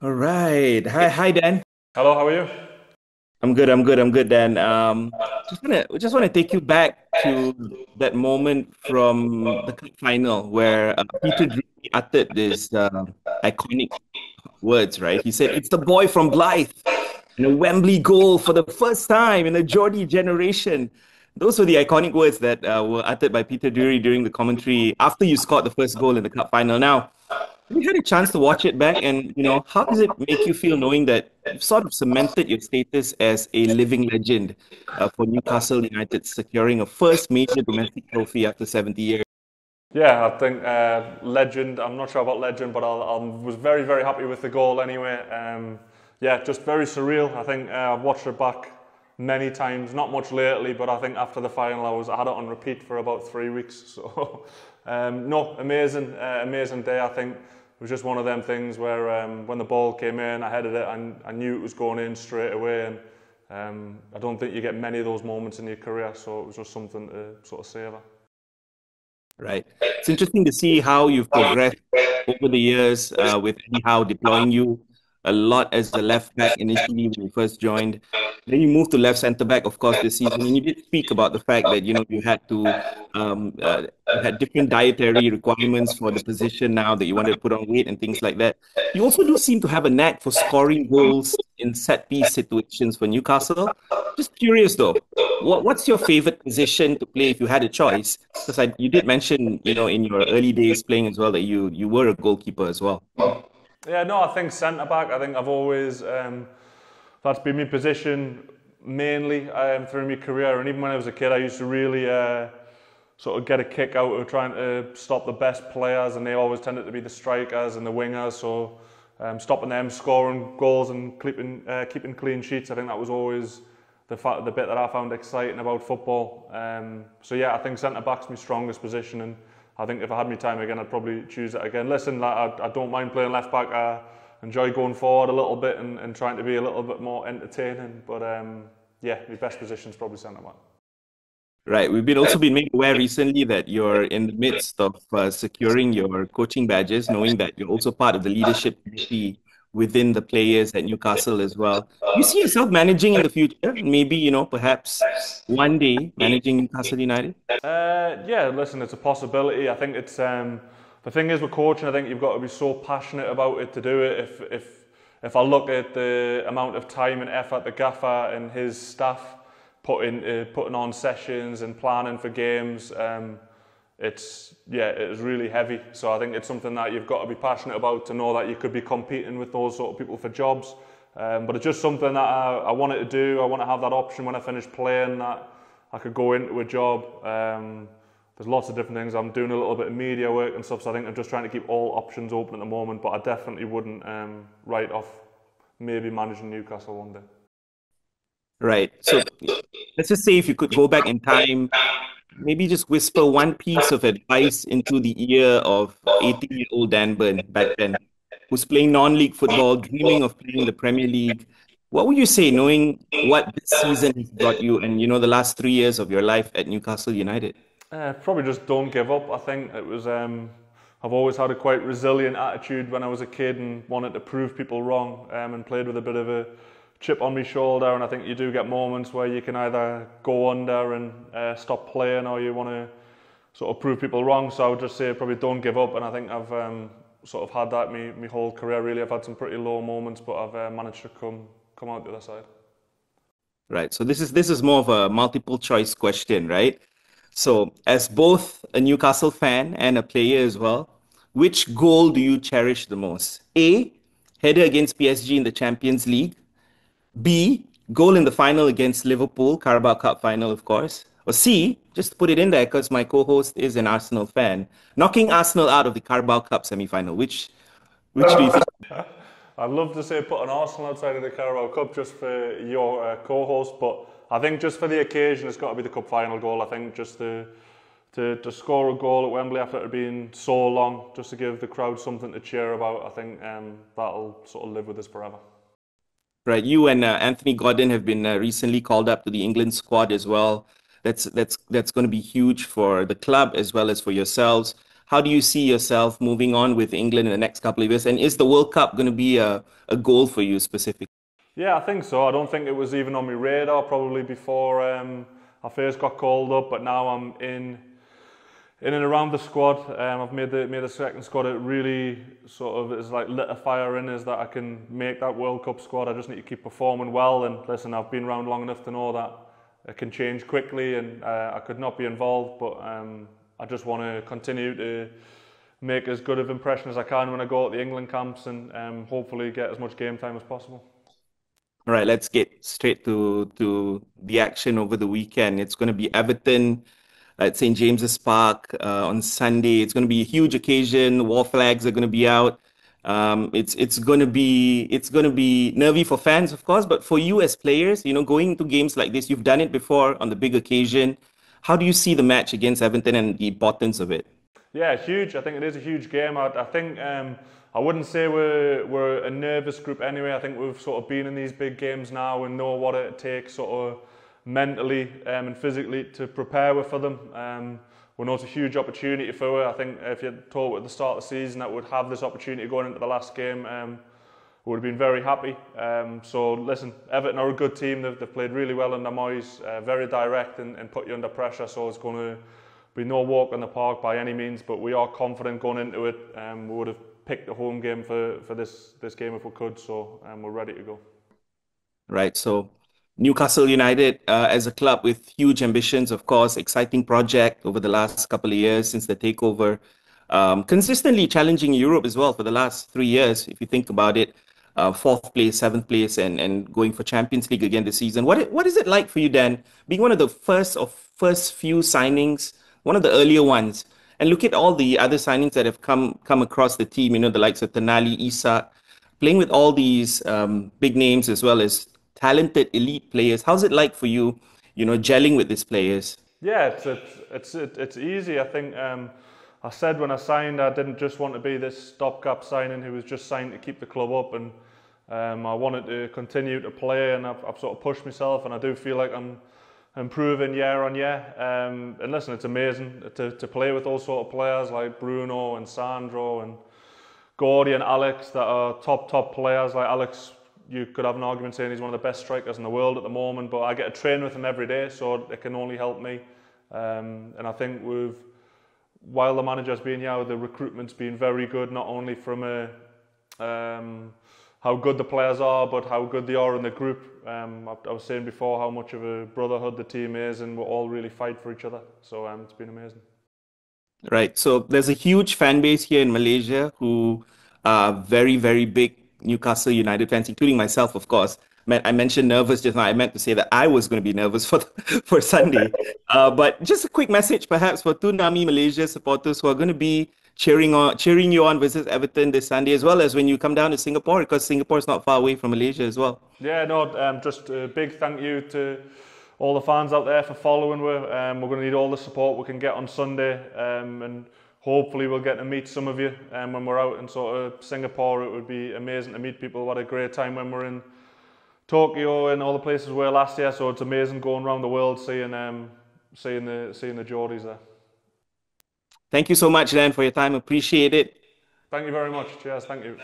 All right. Hi, Dan. Hello, how are you? I'm good, Dan. Just wanna take you back to that moment from the cup final where Peter Drury uttered this iconic words, right? He said, "It's the boy from Blythe," and a Wembley goal for the first time in the Geordie generation. Those were the iconic words that were uttered by Peter Drury during the commentary after you scored the first goal in the cup final. Now, have you had a chance to watch it back? And, how does it make you feel knowing that you've sort of cemented your status as a living legend for Newcastle United, securing a first major domestic trophy after 70 years? Yeah, I think legend. I'm not sure about legend, but I was very, very happy with the goal anyway. Yeah, just very surreal. I think I've watched it back many times. Not much lately, but I think after the final, I had it on repeat for about 3 weeks. So, no, amazing, amazing day. I think it was just one of them things where when the ball came in, I headed it, and I knew it was going in straight away. And I don't think you get many of those moments in your career, so it was just something to sort of savour. Right. It's interesting to see how you've progressed over the years with Eddie Howe deploying you a lot as a left back initially when you first joined. Then you moved to left centre back, of course, this season. And you did speak about the fact that, you had to, you had different dietary requirements for the position now that you wanted to put on weight and things like that. You also do seem to have a knack for scoring goals in set piece situations for Newcastle. Just curious though, what's your favorite position to play if you had a choice? Because you did mention, in your early days playing as well that you were a goalkeeper as well. Yeah, no, I think centre back. I think I've always that's been my position mainly through my career. And even when I was a kid, I used to really sort of get a kick out of trying to stop the best players, and they always tended to be the strikers and the wingers. So stopping them, scoring goals, and keeping clean sheets. I think that was always the bit that I found exciting about football. So yeah, I think centre back's my strongest position, and I think if I had my time again, I'd probably choose it again. Listen, like, I don't mind playing left back. I enjoy going forward a little bit and trying to be a little bit more entertaining. But yeah, my best position is probably centre back. Right. We've been also been made aware recently that you're in the midst of securing your coaching badges, knowing that you're also part of the leadership committee within the players at Newcastle as well. You see yourself managing in the future, maybe, perhaps one day managing Newcastle United? Yeah, listen, it's a possibility. I think it's the thing is with coaching. I think you've got to be so passionate about it to do it. If I look at the amount of time and effort the gaffer and his staff putting on sessions and planning for games, it is really heavy. So I think it's something that you've got to be passionate about to know that you could be competing with those sort of people for jobs. But it's just something that I wanted to do. I want to have that option when I finish playing, that I could go into a job. There's lots of different things. I'm doing a little bit of media work and stuff, so I think I'm just trying to keep all options open at the moment. But I definitely wouldn't write off maybe managing Newcastle one day. Right. So let's just say if you could go back in time, maybe just whisper one piece of advice into the ear of 18-year-old Dan Burn back then, who's playing non-league football, dreaming of playing the Premier League. What would you say, knowing what this season has brought you and, the last 3 years of your life at Newcastle United? Probably just don't give up. I think it was. I've always had a quite resilient attitude when I was a kid and wanted to prove people wrong, and played with a bit of a chip on my shoulder. And I think you do get moments where you can either go under and stop playing, or you want to sort of prove people wrong. So I would just say probably don't give up. And I think I've sort of had that my whole career. Really, I've had some pretty low moments, but I've managed to come out the other side. Right. So this is more of a multiple choice question, right? So, as both a Newcastle fan and a player as well, which goal do you cherish the most? A, header against PSG in the Champions League. B, goal in the final against Liverpool, Carabao Cup Final, of course. Or C, just put it in there because my co-host is an Arsenal fan, knocking Arsenal out of the Carabao Cup semi-final. Which do you think? I'd love to say put an Arsenal outside of the Carabao Cup just for your co-host, but I think just for the occasion, it's got to be the cup final goal. I think just to score a goal at Wembley after it being so long, just to give the crowd something to cheer about, I think that'll sort of live with us forever. Right, you and Anthony Gordon have been recently called up to the England squad as well. That's going to be huge for the club as well as for yourselves. How do you see yourself moving on with England in the next couple of years? And is the World Cup going to be a goal for you specifically? Yeah, I think so. I don't think it was even on my radar probably before I first got called up, but now I'm in and around the squad. I've made the second squad. It really sort of is like lit a fire in us that I can make that World Cup squad. I just need to keep performing well. And listen, I've been around long enough to know that it can change quickly, and I could not be involved. But I just want to continue to make as good of impression as I can when I go at the England camps, and hopefully get as much game time as possible. All right, let's get straight to the action over the weekend. It's going to be Everton at St. James's Park on Sunday. It's going to be a huge occasion. War flags are going to be out. It's going to be nervy for fans, of course, but for you as players, going to games like this, you've done it before on the big occasion. How do you see the match against Everton and the importance of it? Yeah, huge. I think it is a huge game. I think I wouldn't say we're a nervous group anyway. I think we've sort of been in these big games now and know what it takes sort of mentally and physically to prepare for them. We know it's a huge opportunity for us. I think if you told at the start of the season that we'd have this opportunity going into the last game, we would have been very happy. So listen, Everton are a good team. They've played really well under Moyes, very direct and put you under pressure. So it's going to be no walk in the park by any means, but we are confident going into it. We would have picked the home game for this game if we could. So we're ready to go. Right. So Newcastle United, as a club with huge ambitions, of course, exciting project over the last couple of years since the takeover. Consistently challenging Europe as well for the last 3 years, if you think about it. Fourth place, seventh place, and going for Champions League again this season. What is it like for you, Dan, being one of the first few signings, one of the earlier ones, and look at all the other signings that have come across the team, the likes of Tonali, Isak, playing with all these big names as well as talented elite players. How's it like for you, gelling with these players? Yeah, it's easy. I think I said when I signed, I didn't just want to be this stopgap signing who was just signed to keep the club up, and I wanted to continue to play, and I've sort of pushed myself, and I do feel like I'm improving year on year. And listen, it's amazing to play with those sort of players like Bruno and Sandro and Gordy and Alex that are top players. Like Alex, you could have an argument saying he's one of the best strikers in the world at the moment, but I get to train with him every day, so it can only help me. And I think while the manager's been here, the recruitment's been very good, not only from how good the players are, but how good they are in the group. I was saying before how much of a brotherhood the team is, and we all really fight for each other. So it's been amazing. Right. So there's a huge fan base here in Malaysia who are very, very big Newcastle United fans, including myself, of course. I mentioned nervous just now. I meant to say that I was going to be nervous for Sunday. But just a quick message, perhaps, for Tunami Malaysia supporters who are going to be cheering you on versus Everton this Sunday, as well as when you come down to Singapore, because Singapore is not far away from Malaysia as well. Yeah, no, just a big thank you to all the fans out there for following. We're going to need all the support we can get on Sunday, and hopefully we'll get to meet some of you when we're out in sort of Singapore. It would be amazing to meet people. What a great time when we're in Tokyo and all the places we were last year. So it's amazing going around the world seeing the Geordies there. Thank you so much, Dan, for your time. Appreciate it. Thank you very much. Cheers. Thank you.